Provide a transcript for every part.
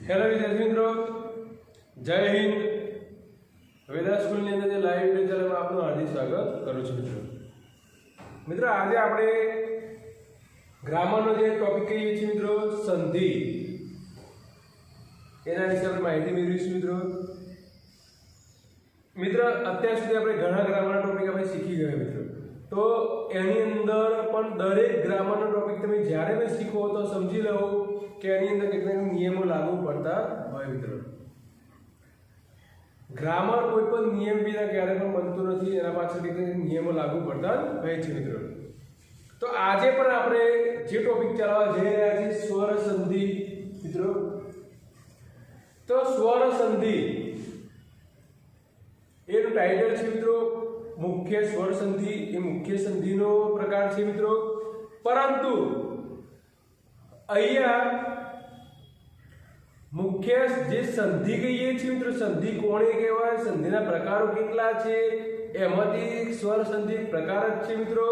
Hello વિદ્યાર્થી મિત્રો, જય હિન્દ. વેદા સ્કૂલની અંદર જે લાઈવ વિડીયો ચેનલમાં આપનું હાર્દિક સ્વાગત કરું છું મિત્રો. આજે આપણે ગ્રામરનો જે ટોપિક કહીએ છીએ મિત્રો, સંધિ, એના વિશે આપણે માહિતી મેળવીશું મિત્રો. અત્યાર સુધી આપણે ઘણા ગ્રામરના ટોપિક આપણે શીખી ગયા મિત્રો. તો એની અંદર પણ દરેક ગ્રામરનો ટોપિક તમે જ્યારે પણ શીખો તો સમજી લો કે એની અંદર કેટલાક નિયમો લાગુ પડતા હોય મિત્રો. ગ્રામર કોઈ પણ નિયમ વિના ક્યારે પણ બનતું નથી, એના પાછળ કેટલાક નિયમો લાગુ પડતા હોય છે મિત્રો. તો આજે પણ આપણે જે ટોપિક ચલાવવા જઈ રહ્યા છીએ, સ્વર સંધિ મિત્રો. તો સ્વર સંધિ એનું ટાઇટલ છે મિત્રો મુખ્ય સ્વર સંધિ. એ મુખ્ય સંધિનો પ્રકાર છે મિત્રો. પરંતુ અહીંયા મુખ્ય જે સંધિ કહીએ છીએ મિત્રો, સંધિ કોને કહેવાય, સંધિના પ્રકારો કેટલા છે, એમાંથી સ્વર સંધિ પ્રકાર જ છે મિત્રો.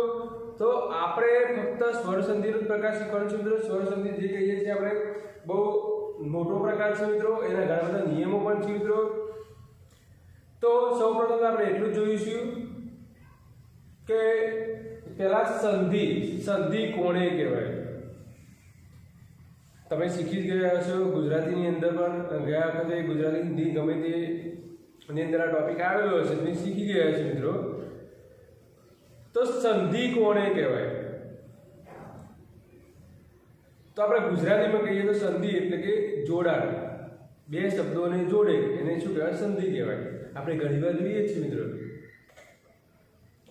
તો આપણે ફક્ત સ્વર સંધિનો પ્રકાર શીખવાનો છે મિત્રો. સ્વર સંધિ જે કહીએ છીએ આપણે બહુ મોટો પ્રકાર છે મિત્રો, એના ઘણા બધા નિયમો પણ છે મિત્રો. તો સૌપ્રથમ આપણે એટલું જોઈશું કે પહેલા સંધિ કોને કહેવાય. તમે શીખી જ ગયા હશો ગુજરાતીની અંદર પણ. ગયા વખતે ગુજરાતી હિન્દી ગમે તે ની અંદર આ ટોપિક આવેલો હશે, તમે શીખી ગયા હશે મિત્રો. તો સંધિ કોને કહેવાય? તો આપણે ગુજરાતીમાં કહીએ તો સંધિ એટલે કે જોડાણ, બે શબ્દોને જોડે એને શું કહેવાય? સંધિ કહેવાય. આપણે ઘણી વાર જોઈએ છીએ મિત્રો,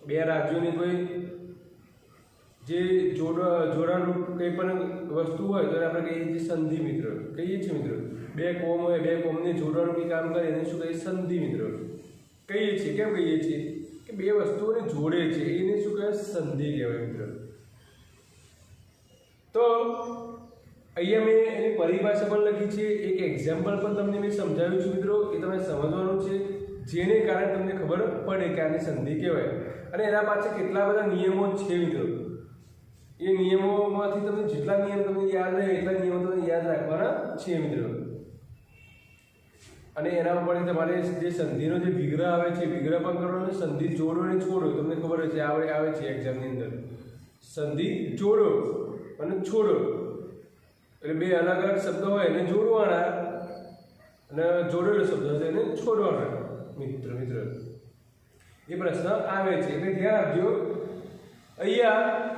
બે રાજ્યોની કોઈ જે જોડાણરૂપ કંઈ પણ વસ્તુ હોય તો આપણે કહીએ છીએ સંધિ મિત્રો. કહીએ છીએ મિત્રો, બે કોમ હોય, બે કોમને જોડાણરૂપી કામ કરે એને શું કહીએ? સંધિ મિત્રો કહીએ છીએ. કેમ કહીએ છીએ? કે બે વસ્તુઓને જોડે છે, એને શું કહેવાય? સંધિ કહેવાય મિત્રો. તો અહીંયા મેં એની પરિભાષા પણ લખી છે, એક એક્ઝામ્પલ પણ તમને મેં સમજાવ્યું છે મિત્રો. એ તમે સમજવાનું છે, જેને કારણે તમને ખબર પડે કે આને સંધિ કહેવાય. અને એના પાછળ કેટલા બધા નિયમો છે મિત્રો. એ નિયમોમાંથી તમને જેટલા નિયમ તમને યાદ રહે એટલા નિયમો તમને યાદ રાખવાના છે મિત્રો. અને એના ઉપર તમારે જે સંધિનો જે વિગ્રહ આવે છે, વિગ્રહ પણ કરવાનો. સંધિ જોડો અને છોડો તમને ખબર છે આવે છે એક્ઝામની અંદર. સંધિ જોડો અને છોડો એટલે બે અલગ અલગ શબ્દો હોય એને જોડવાના, અને જોડેલો શબ્દ હોય એને છોડવાના મિત્રો. એ પ્રશ્ન આવે છે એટલે ધ્યાન આપજો. અહીંયા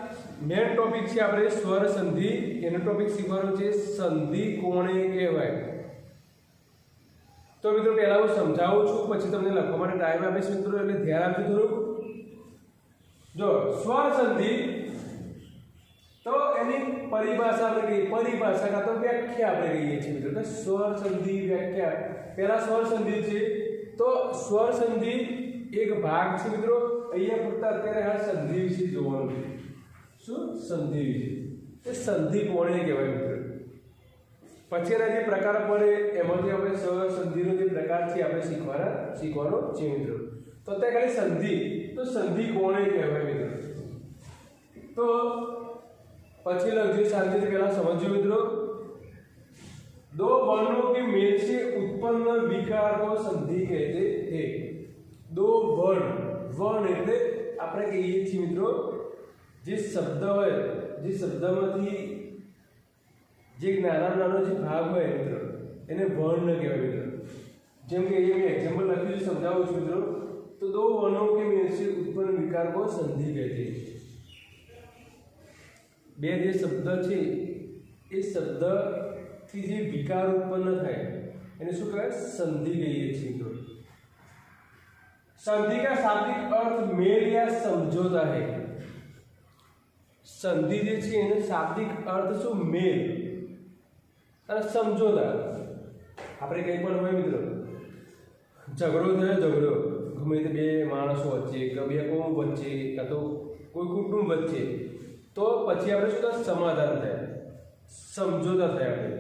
મેન ટોપિક છે આપણે સ્વર સંધિ. એનો ટોપિક શીખવાનો છે સંધિ કોને કહેવાય. તો મિત્રો પહેલા હું સમજાવું છું, પછી તમને લખવા માટે ટાઈમ આપીશ મિત્રો, એટલે ધ્યાન આપજો થોડુંક. જો સ્વર સંધિ, તો એની પરિભાષા આપણે કહીએ, પરિભાષા કાં તો વ્યાખ્યા આપણે કહીએ છીએ મિત્રો. કે સ્વર સંધિ વ્યાખ્યા. પહેલા સ્વર સંધિ છે, તો સ્વર સંધિ એક ભાગ છે મિત્રો. અહીંયા ફક્ત અત્યારે આ સંધિ વિશે જોવાનું છે. શું? સંધિ વિશે. એ સંધિ કોને કહેવાય મિત્રો. પછીના જે પ્રકાર પડે એમાંથી આપણે સ્વર સંધિનો જે પ્રકાર છે આપણે શીખવાનો છે મિત્રો. તો અત્યારે ખાલી સંધિ, તો સંધિ કોને કહેવાય મિત્રો. તો પછી લખજો શાંતિથી, પહેલા સમજો મિત્રો. दो वर्णों के मेल से उत्पन्न विकार को संधि कहते हैं. दो वर्ण એટલે આપણે કહીએ છીએ મિત્રો, જે શબ્દ હોય, જે શબ્દમાંથી જે નાનો જે ભાગ હોય મિત્રો, એને વર્ણ કહેવાય મિત્રો. જેમ કે અહીંયા મેં એક્ઝામ્પલ લખ્યું છે, સમજાવું છું મિત્રો. તો दो वर्णों के मेल से उत्पन्न विकार को संधि कहते हैं. બે જે શબ્દ છે એ શબ્દથી જે વિકાર ઉત્પન્ન થાય એને શું કહેવાય? સંધિ કહીએ છીએ મિત્રો. संधि का शाब्दिक अर्थ मेल या समझौता है. संधि જે છે એનો શાબ્દિક અર્થ શું? મેલ અને સમજોતા. આપણે કંઈ પણ હોય મિત્રો, ઝઘડો થયો, ઝઘડો ગમે તે બે માણસો વચ્ચે કે બે કોમ વચ્ચે કાં તો કોઈ કુટુંબ વચ્ચે, તો પછી આપણે શું થાય? સમાધાન થાય, સમજોતા થાય, આપણે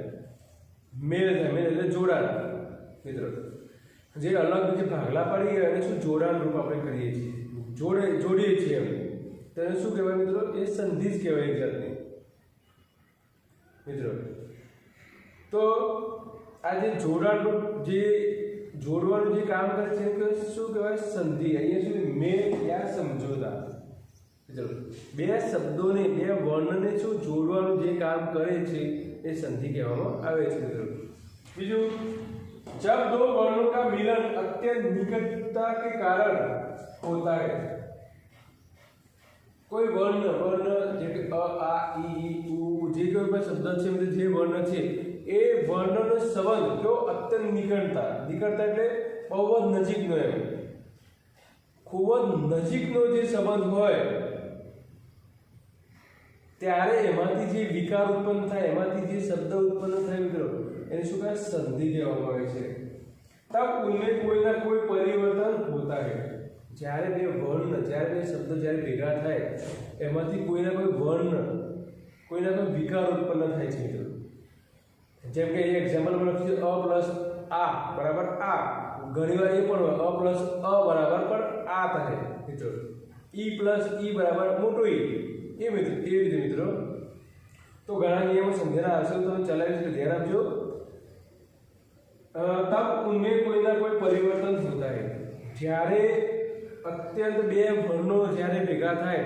મેલ થાય. મેલ એટલે જોડાણ મિત્રો. જે અલગ જે ભાગલા પડી ગયા એને શું? જોડાણ રૂપ આપણે કરીએ છીએ, જોડીએ છીએ આપણે. તેને શું કહેવાય મિત્રો? એ સંધિ જ કહેવાય એક જાતની મિત્રો. તો આ જે જોડાણનું જે જોડવાનું જે કામ કરે છે કે શું કહેવાય સંધિ અહીંયા શું મેળ યા સમજોતા ચલો બે શબ્દોને બે વર્ણને શું જોડવાનું જે કામ કરે છે એ સંધિ કહેવામાં આવે છે મિત્રો બીજું जब दो वर्णों का मिलन अत्यंत निकटता के कारण होता है कोई वर्ण જે કે અ આ ઈ ઉ જે કોઈ પણ શબ્દ છે એટલે જે વર્ણ છે એ વર્ણનો સંબંધ કયો અત્યંત નિકટતા એટલે બહુ જ નજીકનો એમ ખૂબ જ નજીકનો જે સંબંધ હોય ત્યારે એમાંથી જે વિકાર ઉત્પન્ન થાય એમાંથી જે શબ્દ ઉત્પન્ન થાય મિત્રો એને શું કહેવાય સંધિ કહેવામાં આવે છે તબ ઉનमें कोई ना कोई परिवर्तन होता है જ્યારે બે વર્ણ જ્યારે બે શબ્દ જ્યારે ભેગા થાય એમાંથી કોઈ ના કોઈ વર્ણ કોઈ ના કોઈ વિકાર ઉત્પન્ન થાય છે મિત્રો જેમ કે એક એક્ઝામ્પલ માં લખ્યું છે અ પ્લસ આ બરાબર આ ઘણીવાર એ પણ અ પ્લસ અ બરાબર પણ આ થાય મિત્રો ઈ પ્લસ ઈ બરાબર મોટો ઈ એ રીતે મિત્રો તો ઘણા નિયમો સમજ્યા હશે તો તમે ચલાવી શકો ધ્યાન આપજો तब उनमें कोई ना कोई परिवर्तन होता है જ્યારે અત્યંત બે વર્ણો જ્યારે ભેગા થાય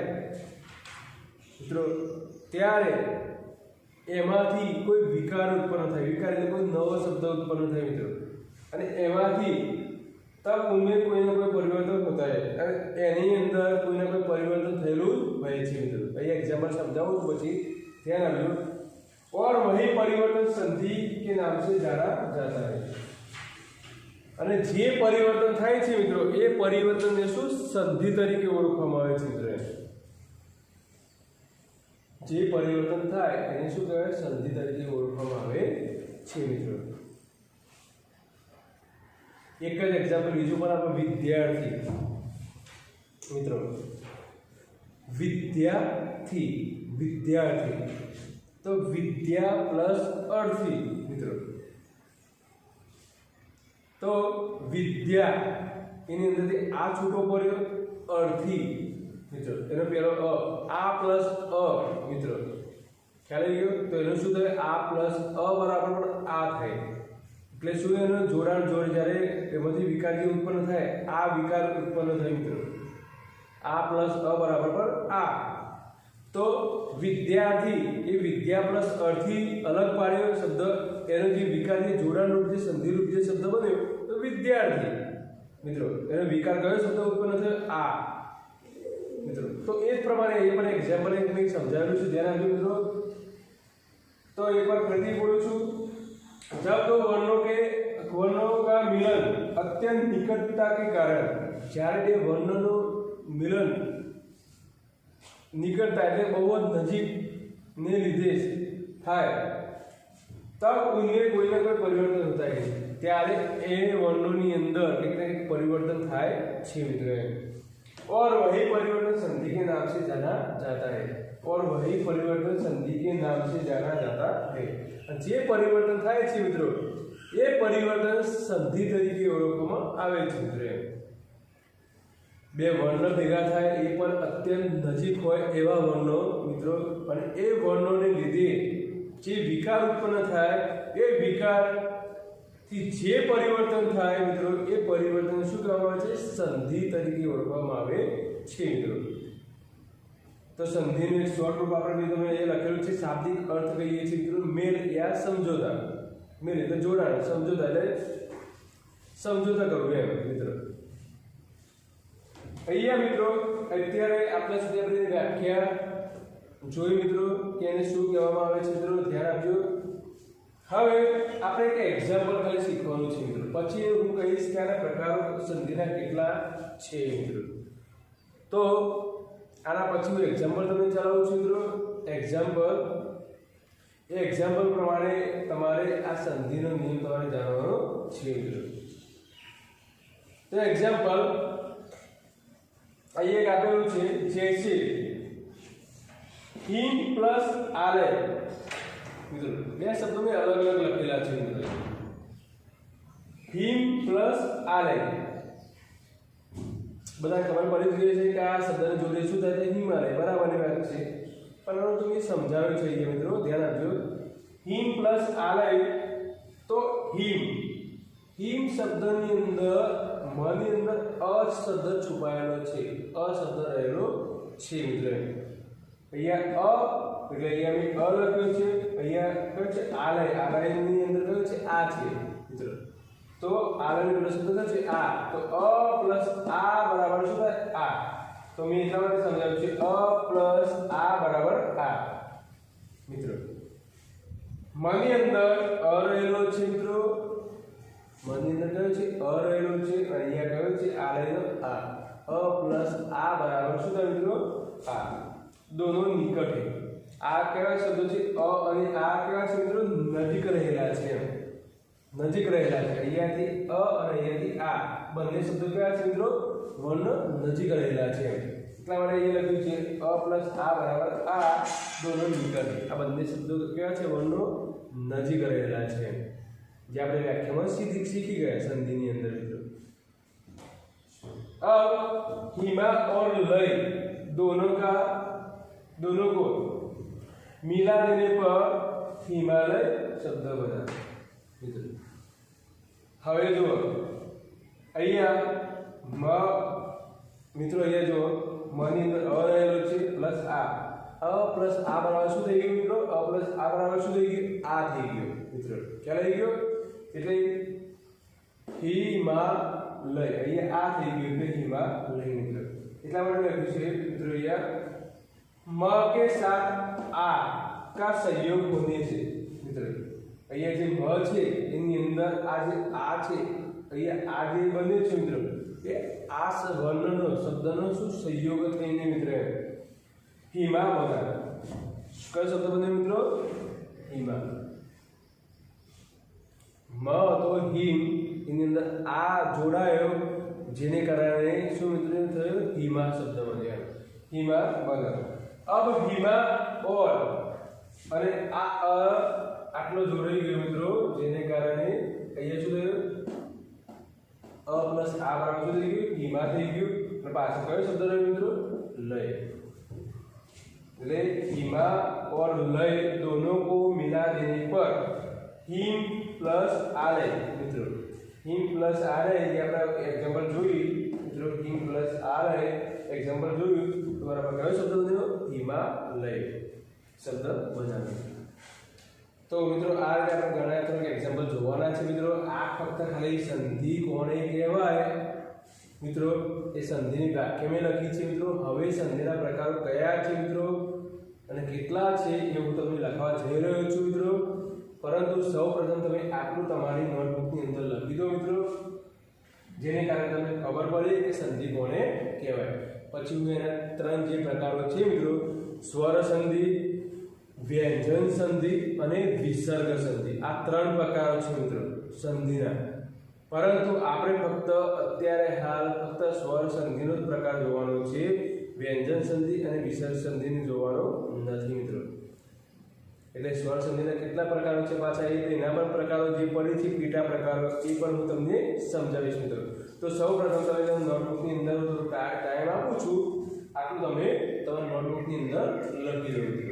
મિત્રો ત્યારે એમાંથી કોઈ વિકાર ઉત્પન્ન થાય વિકાર એટલે કોઈ નવો શબ્દ ઉત્પન્ન થાય મિત્રો અને એમાંથી તબ ઉનमें कोई ना कोई परिवर्तन होता है અને એની અંદર કોઈ ના કોઈ પરિવર્તન થયેલું હોય છે મિત્રો અહીં એક્ઝામ્પલ સમજાવું પછી ધ્યાન આપજો और वही परिवर्तन संधि के नाम से जाना जाता है અને જે પરિવર્તન થાય છે મિત્રો એ પરિવર્તનને શું સંધિ તરીકે ઓળખવામાં આવે છે મિત્રો જે પરિવર્તન થાય એને શું કહેવાય સંધિ તરીકે ઓળખવામાં આવે છે મિત્રો એક જ એક્ઝામ્પલ બીજું પણ આપણે વિદ્યાર્થી મિત્રો વિદ્યાર્થી तो विद्या प्लस अर्थी मित्रों तो विद्या એની અંદરથી આ છૂટો પડ્યો અર્થી મિત્રો એનો પહેલો આ પ્લસ અ મિત્રો ખ્યાલ આવી ગયો તો એનું શું થાય આ પ્લસ અ બરાબર પણ આ થાય એટલે શું એનું જોડાણ જ્યારે એમાંથી વિકાર જે ઉત્પન્ન થાય આ વિકાર ઉત્પન્ન થાય મિત્રો આ પ્લસ અ બરાબર પણ આ तो विद्यार्थी ये विद्या प्लस अर्थी अलग पाड्यो शब्द एनो जे विकार जे जोड़ाण रूप जे संधि रूप जे शब्द बन्यो तो विद्यार्थी मित्रों एनो विकार कयो शब्द उत्पन्न थयो आ मित्रों तो ए प्रमाणे ये पण एग्जांपल एक मैं समजाव्યું છે ધ્યાન આપજો મિત્રો तो एक बार ફરીથી બોલું છું जब दो वर्णों का मिलन अत्यंत निकटता के कारण જ્યારે બે વર્ણનો મિલન निकटता એટલે બહુ જ નજીકને લીધે થાય તબ ઉનमें कोई ना कोई परिवर्तन होता है ત્યારે એ વર્ણોની અંદર એક ને એક પરિवर्तन થાય છે મિત્રો और वही परिवर्तन संधि के नाम से जाना जाता है और वही परिवर्तन संधि के नाम से जाना जाता है જે પરિવર્તન થાય છે મિત્રો એ પરિવર્તન સંધિ તરીકે ઓળખવામાં આવે છે મિત્રો બે વર્ણ ભેગા થાય એ પણ અત્યંત નજીક હોય એવા વર્ણો મિત્રો અને એ વર્ણોને લીધે જે વિકાર ઉત્પન્ન થાય એ વિકારથી જે પરિવર્તન થાય મિત્રો એ પરિવર્તન શું કહેવામાં આવે છે સંધિ તરીકે ઓળખવામાં આવે છે મિત્રો તો સંધિનું એક શોર્ટ રૂપ આપણે તમે એ લખેલું છે શાબ્દિક અર્થ કહીએ છીએ મિત્રો મેલ યા સમજોતા મેલ એટલે જોડાણ સમજોતા એટલે સમજોતા કરવું એમ મિત્રો અહીંયા મિત્રો અત્યારે આપણે સુધી આપણે વ્યાખ્યા જોઈ મિત્રો કે એને શું કહેવામાં આવે છે મિત્રો ધ્યાન આપજો હવે આપણે એક એક્ઝામ્પલ ખાલી શીખવાનું છે મિત્રો પછી હું કહીશ કે આના પ્રકારો સંધિના કેટલા છે મિત્રો તો આના પછી હું એક્ઝામ્પલ તમને ચલાવું છું મિત્રો એક્ઝામ્પલ એ એક્ઝામ્પલ પ્રમાણે તમારે આ સંધિનો નિયમ તમારે જાણવાનો છે મિત્રો તો એક્ઝામ્પલ અહીં એક આપેલું છે જે છે હિમ પ્લસ આલે મિત્રો બે શબ્દો મેં અલગ અલગ લખેલા છે મિત્રો હિમ પ્લસ આલે બધા ખબર પડી ગઈ છે કે આ શબ્દને જોડે શું થાય છે હિમાલય બરાબરની વાત છે પરંતુ મેં સમજાવ્યું છે મિત્રો ધ્યાન આપજો હિમ પ્લસ આલય તો હિમ હિમ શબ્દની અંદર મની અંદર અ શબ્દ છુપાયેલો છે, અ શબ્દ રહેલો છે મિત્રો। અહીંયા અ એટલે અહીંયા મેં અ લખ્યો છે, અહીંયા કયો છે આલય, આલયની અંદર કયો છે આ છે મિત્રો। તો આલયનો પેલો શબ્દ કયો છે આ, તો અ પ્લસ આ બરાબર શું થાય આ। તો મેં એટલા માટે સમજાવ્યું છે અ પ્લસ આ બરાબર આ મિત્રો। મની અંદર અ રહેલો છે મિત્રો, મની અંદર કયો છે અ રહેલો છે, અને અહીંયા કયો છે આલયનો આ। અ પ્લસ આ બરાબર શું થાય મિત્રો આ। दोनों निकट है, आ केवा शब्दो છે અ અને આ કેવા છે મિત્રો નજીક રહેલા છે, નજીક રહેલા છે। અહીંયાથી અ અને અહીંયાથી આ બંને શબ્દો કેવા છે મિત્રો વર્ણ નજીક રહેલા છે, એટલા માટે અહીંયા લખ્યું છે અ પ્લસ આ બરાબર આ दोनों निकट है। આ બંને શબ્દો કેવા છે વર્ણો નજીક રહેલા છે, જે આપણે વ્યાખ્યામાં શીખી ગયા સંધિની અંદર મિત્રો। अब हिमा और लय दोनों को मिला देने पर हिमालय शब्द बना मित्र। હવે જો અહીંયા મ મિત્રો અહીંયા જો મની અંદર અ રહેલો છે પ્લસ આ, અ પ્લસ આ બરાબર શું થઈ ગયું મિત્રો અ પ્લસ આ બરાબર શું થઈ ગયું આ થઈ ગયું મિત્રો। ખ્યાલ આવી ગયો, એટલે हिमालय અહીંયા આ થઈ ગયું એટલે हिमालय મિત્રો। એટલા માટે લખ્યું છે મિત્રો અહીંયા म के साथ आ का संयोग होने से मित्र। અહીંયા જે મ છે એની અંદર આ જે આ છે અહીંયા આ જે બને છે મિત્રો એ આ વર્ણનો શબ્દનો શું સંયોગ થઈને મિત્ર હિમા બને। કયો શબ્દ બને મિત્રો હિમા। મ તો હિમ એની અંદર આ જોડાયો જેને કારણે શું મિત્ર થયો હિમા શબ્દ બન્યો, હિમા બને। अब हिमा और અને આ આટલો જોડાઈ ગયો મિત્રો જેને કારણે અહીંયા શું થયું અ પ્લસ આ બરાબર શું થઈ ગયું હિમા થઈ ગયું, અને પાછળ કયો શબ્દ રહ્યો મિત્રો લય। એટલે हिमा और लय दोनों को मिला देने पर हिम प्लस आलय મિત્રો। हिम प्लस आलय ये આપણે एग्जांपल જોઈ મિત્રો, हिम प्लस आलय एग्जांपल જોયું તો બરાબર કયો શબ્દ બન્યો हिमालय शब्द बनाવ્યો। तो મિત્રો આ રીતે આપણે ઘણા ત્રણ એક્ઝામ્પલ જોવાના છે મિત્રો। આ ફક્ત ખાલી સંધિ કોને કહેવાય મિત્રો એ સંધિની વ્યાખ્યા મેં લખી છે મિત્રો। હવે સંધિના પ્રકારો કયા છે મિત્રો અને કેટલા છે એ હું તમને લખવા જઈ રહ્યો છું મિત્રો। પરંતુ સૌપ્રથમ તમે આટલું તમારી નોટબુકની અંદર લખી દો મિત્રો, જેને કારણે તમને ખબર પડે કે સંધિ કોને કહેવાય। પછી હું એના ત્રણ જે પ્રકારો છે મિત્રો સ્વર સંધિ, વ્યંજન સંધિ અને વિસર્ગ સંધિ, આ ત્રણ પ્રકારો છે મિત્રો સંધિના। પરંતુ આપણે ફક્ત અત્યારે હાલ ફક્ત સ્વર સંધિનો જ પ્રકાર જોવાનો છે, વ્યંજન સંધિ અને વિસર્ગ સંધિને જોવાનો નથી મિત્રો। એટલે સ્વર સંધિના કેટલા પ્રકારો છે પાછા એના પણ પ્રકારો જે પડે છે પેટા પ્રકારો એ પણ હું તમને સમજાવીશ મિત્રો। તો સૌપ્રથમ તમે નોટબુકની અંદર ટાઈમ આપું છું, આટલું તમે તમારા નોટબુકની અંદર લખી દો મિત્રો।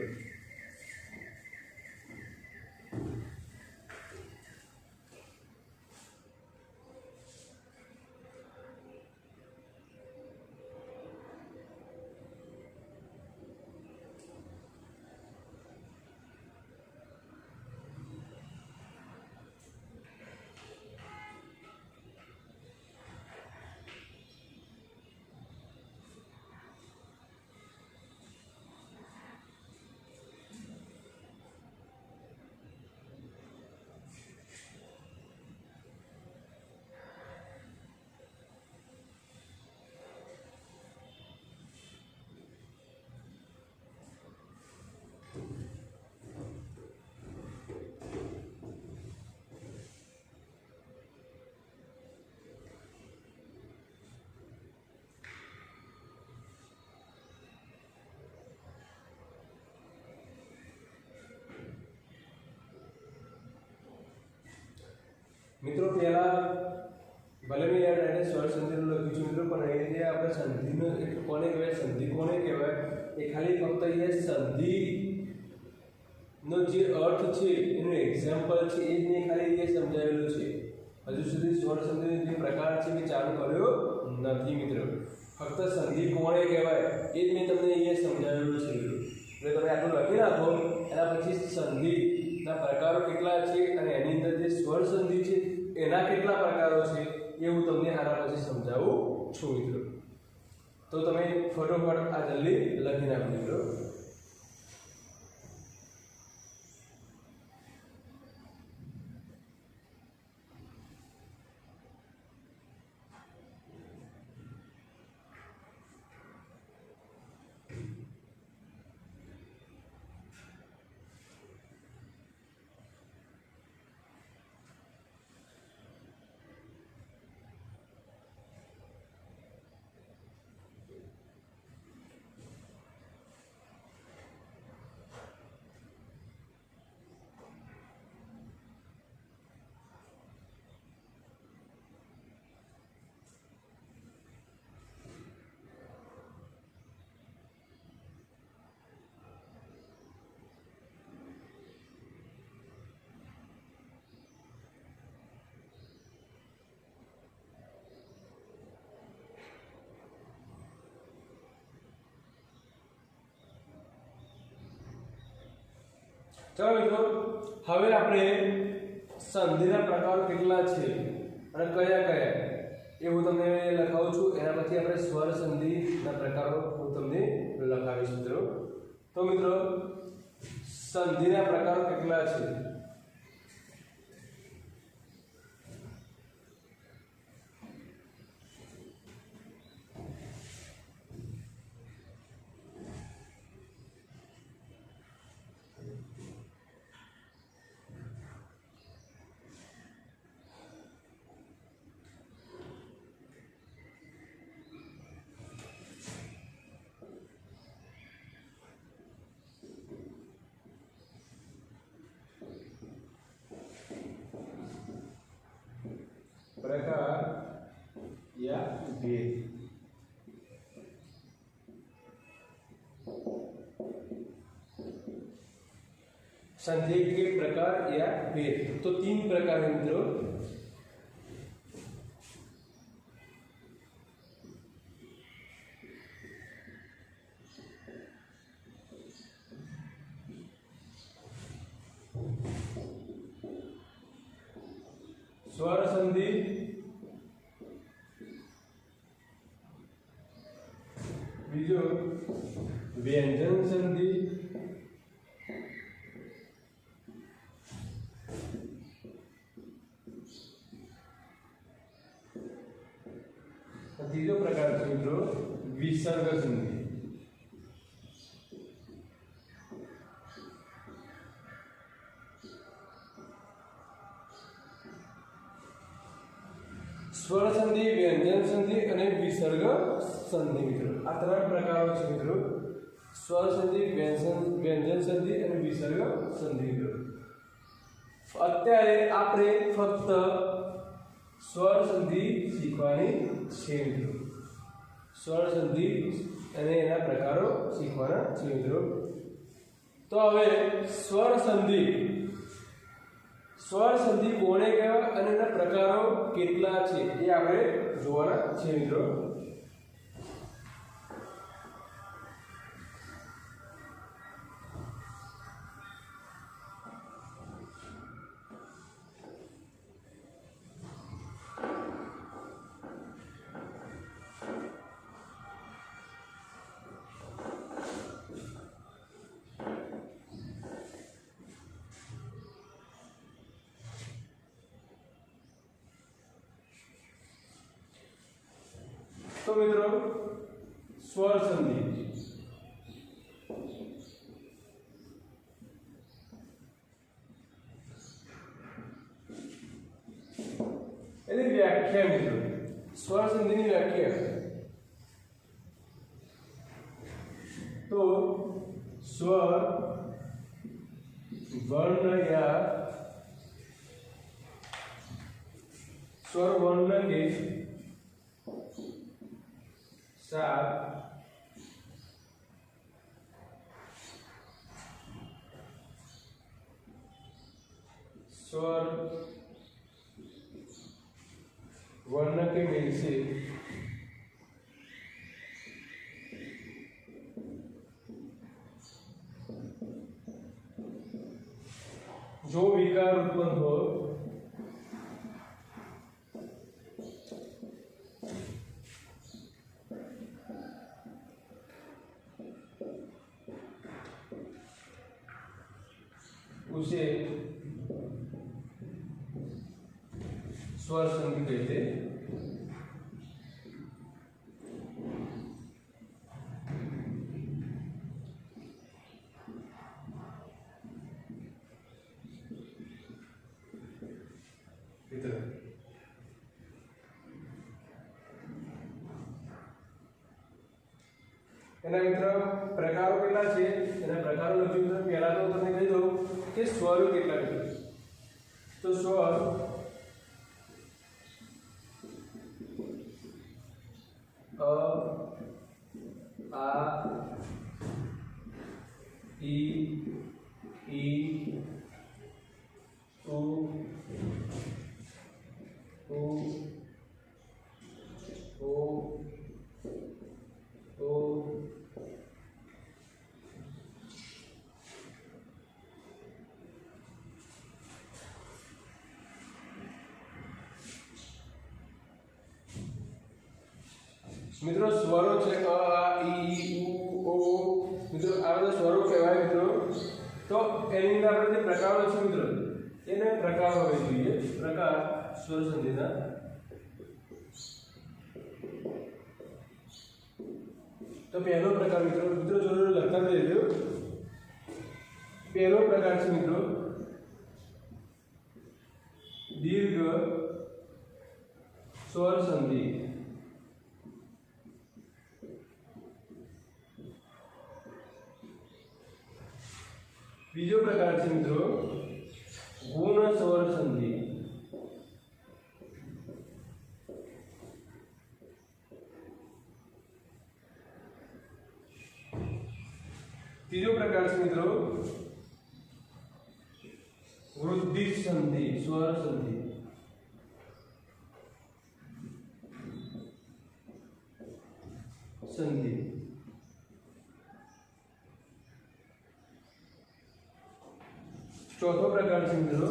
મિત્રો પહેલા ભલે મેં યાર એને સ્વર સંધિનું લખ્યું છે મિત્રો, પણ એ જે આપણે સંધિનો કોને કહેવાય સંધિ કોને કહેવાય એ ખાલી ફક્ત અહીંયા સંધિ નો જે અર્થ છે એનું એક્ઝામ્પલ છે એ જ મેં ખાલી એ સમજાવેલું છે. હજુ સુધી સ્વર સંધિનો જે પ્રકાર છે એ ચાલુ કર્યો નથી મિત્રો. ફક્ત સંધિ કોણે કહેવાય એ જ મેં તમને અહીંયા સમજાવેલું છે. એટલે તમે આટલું લખી રાખો, એના પછી સંધિના પ્રકારો કેટલા છે અને એની અંદર જે સ્વર સંધિ છે એના કેટલા પ્રકારો છે એ હું તમને આના પછી સમજાવું છું મિત્રો. તો તમે ફટોફટ આ જલ્દી લખી નાખો મિત્રો. ચાલો મિત્રો, હવે આપણે સંધિના પ્રકારો કેટલા છે અને કયા કયા એ હું તમને લખાવું છું. એના પછી આપણે સ્વર સંધિના પ્રકારો હું તમને લખાવીશ મિત્રો. તો મિત્રો, સંધિના પ્રકારો કેટલા છે? प्रकार या भेद. संधि के प्रकार या भेद तो 3 प्रकार है मित्रों. स्वर संधि, बीजो व्यंजन संधि, तीजो प्रकार है मित्रों विसर्ग संधि. स्वर संधि, व्यंजन संधि અને વિસર્ગ સંધિ મિત્રો. આ 3 પ્રકારો છે મિત્રો. સ્વર સંધિ, વ્યંજન સંધિ અને વિસર્ગ સંધિ મિત્રો. અત્યારે આપણે ફક્ત સ્વર સંધિ શીખવાની છે મિત્રો. સ્વર સંધિ અને એના પ્રકારો શીખવાના છે મિત્રો. તો હવે સ્વર સંધિ કોને કહેવાય અને એના પ્રકારો કેટલા છે એ આપણે જોવાના છે મિત્રો. तो मित्रों, स्वर संधि એની વ્યાખ્યા મિત્રો. સ્વર સંધિની વ્યાખ્યા તો स्वर वर्ण या स्वर वर्ण के साथ स्वर वर्ण के मेल से जो विकार उत्पन्न हो उसे स्वर संधि कहते हैं। એના મિત્ર પ્રકારો કેટલા છે એના પ્રકારો લખી મિત્રો પહેલા તો તમને કહી દઉં કે સ્વરો કેટલા છે તો સ્વર અ આ ઈ ઉ ઓ મિત્રો સ્વરો છે અ આ ઈ ઉ ઓ મિત્રો આ બધા સ્વરો કહેવાય મિત્રો તો એની અંદર આપણે જે પ્રકારો છે મિત્રો એને પ્રકાર હોવા જોઈએ પ્રકાર સ્વર સંધિના તો પહેલો પ્રકાર મિત્રો જોડે લખતા રહેજો પહેલો પ્રકાર છે મિત્રો દીર્ઘ સ્વર સંધિ બીજો પ્રકાર છે મિત્રો ગુણ સ્વર સંધિ ત્રીજો પ્રકાર છે મિત્રો વૃદ્ધિ સંધિ સ્વર સંધિ સંધિ ચોથો પ્રકાર છે મિત્રો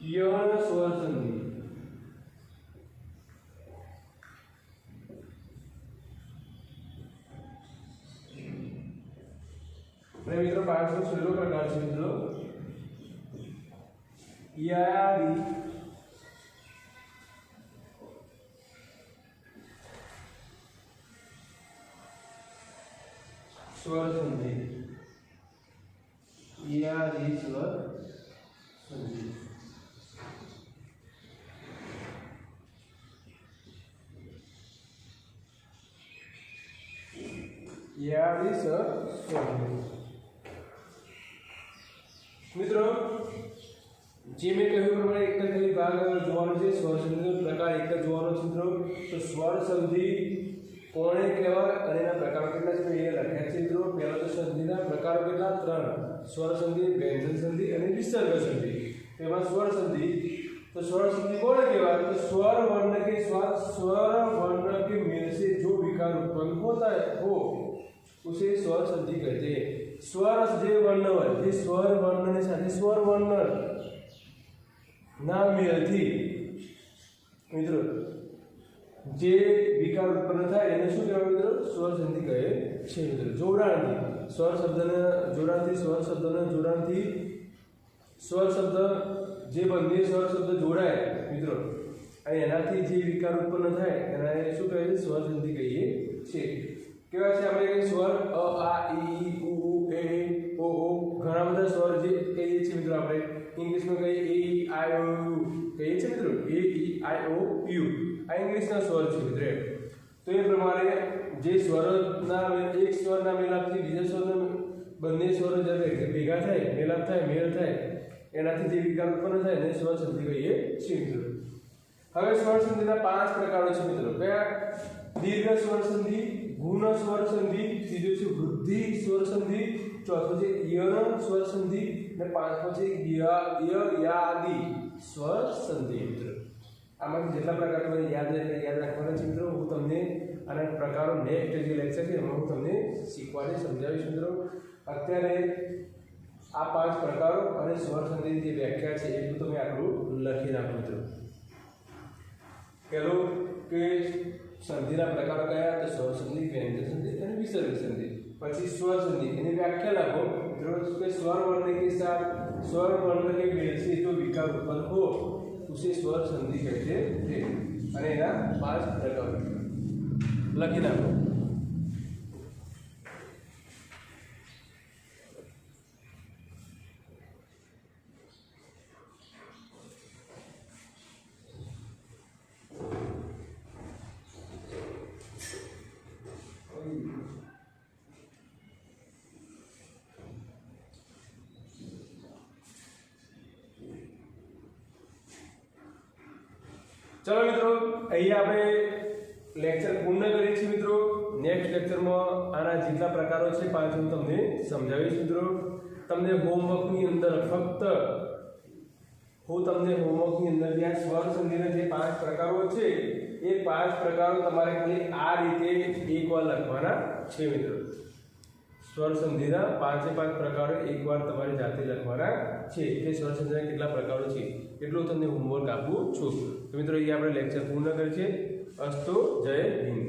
યણ સ્વર સંધિ અને મિત્રો પાંચમો છેલ્લો પ્રકાર છે મિત્રો યારી स्वर संधि यारी स्वर संधि यारी स्वर संधि मित्रों जे मैं कहूं प्रमाणे एक खाली भाग જોવાનો છે સ્વર સંધિનો પ્રકાર એક જ જોવાનો છે મિત્રો તો સ્વર સંધિ કોણે કહેવાય અને એના પ્રકારો કેટલા છે એ લખ્યા છે મિત્રો પહેલા તો સંધિના પ્રકારો કેટલા ત્રણ સ્વર સંધિ વ્યંજન સંધિ અને વિસર્ગ સંધિ તેમાં સ્વર સંધિ तो स्वर संधि कोने कहेवाय तो स्वर वर्ण के मेल से जो विकार उत्पन्न होता है हो उसे स्वर संधि कहते हैं स्वर जे वर्ण હોય જે સ્વર વર્ણની સાથે સ્વર વર્ણ ના મેળથી મિત્રો જે વિકાર ઉત્પન્ન થાય એને શું કહેવાય મિત્રો સ્વર સંધિ કહે છે મિત્રો જોડાણથી સ્વર શબ્દના જોડાણથી સ્વર શબ્દના જોડાણથી સ્વર શબ્દ જે બંને સ્વર શબ્દ જોડાય મિત્રો અને એનાથી જે વિકાર ઉત્પન્ન થાય એને શું કહે છે સ્વર સંધિ કહીએ છીએ કેવા છે આપણે કહીએ સ્વર અ આ ઈ ઉ એ ઓ ઓ ઘણા બધા સ્વર જે કહીએ છીએ મિત્રો આપણે ઇંગ્લિશમાં કહીએ એ ઈ આઈ ઓ યુ કહીએ છીએ મિત્રો એ ઈ આઈ ઓ યુ આ ઇંગ્લિશના સ્વર છે મિત્રો તો એ પ્રમાણે જે સ્વરના એક સ્વરના મેળાપથી બીજા સ્વરના બંને સ્વરો જ્યારે ભેગા થાય મેળાપ થાય મેળ થાય એનાથી જે વિકાર ઉત્પન્ન થાય એને સ્વર સંધિ કહીએ છીએ મિત્રો હવે સ્વર સંધિના 5 પ્રકારો છે મિત્રો કયા દીર્ઘ સ્વર સંધિ ગુણ સ્વર સંધિ ત્રીજો છે વૃદ્ધિ સ્વર સંધિ ચોથો છે યનો સ્વર સંધિ અને પાંચમો છે ય યા આદિ સ્વર સંધિ મિત્રો આમાંથી જેટલા પ્રકાર તમને યાદ રાખવાના છે મિત્રો હું તમને આના પ્રકારો નેક્સ્ટ જે લેક્ચર છે એમાં હું તમને શીખવાડીશ સમજાવીશ મિત્રો અત્યારે આ 5 પ્રકારો અને સ્વર સંધિની જે વ્યાખ્યા છે એટલું તમે આટલું લખી નાખો મિત્રો પહેલું કે સંધિના પ્રકારો કયા તો સ્વર સંધિ વ્યંજન સંધિ અને વિસર્ગ સંધિ પછી स्वर संधि यानी व्याख्या लागो कि स्वर वर्ण के साथ स्वर वर्ण के मेल से जो विकार उत्पन्न हो उसे स्वर संधि कहते हैं અને એના 5 પ્રકાર લખી નાખો चलो मित्रों अहीं आपणे लेक्चर पूर्ण करीए छीए मित्रों नेक्स्ट लेक्चर में आना जेटला प्रकारो छे पांच हूँ तमने समझावीश मित्रों तमने होमवर्क नी अंदर फक्त हूँ तमने होमवर्क नी अंदर जे स्वर संधिना जे 5 प्रकारो छे ए 5 प्रकारो तमारे खाली आ रीते एक વાર લખવાના છે मित्रों स्वर संधिना 5 प्रकारो एक વાર તમારે જાતે લખવાના છે કે સ્वर संधिना કેટલા પ્રકારો છે એટલું તમને હોમવર્ક આપું છું तो मित्रों ये આપણે લેક્ચર પૂર્ણ કરીએ અસ્તુ જય હિન્દ।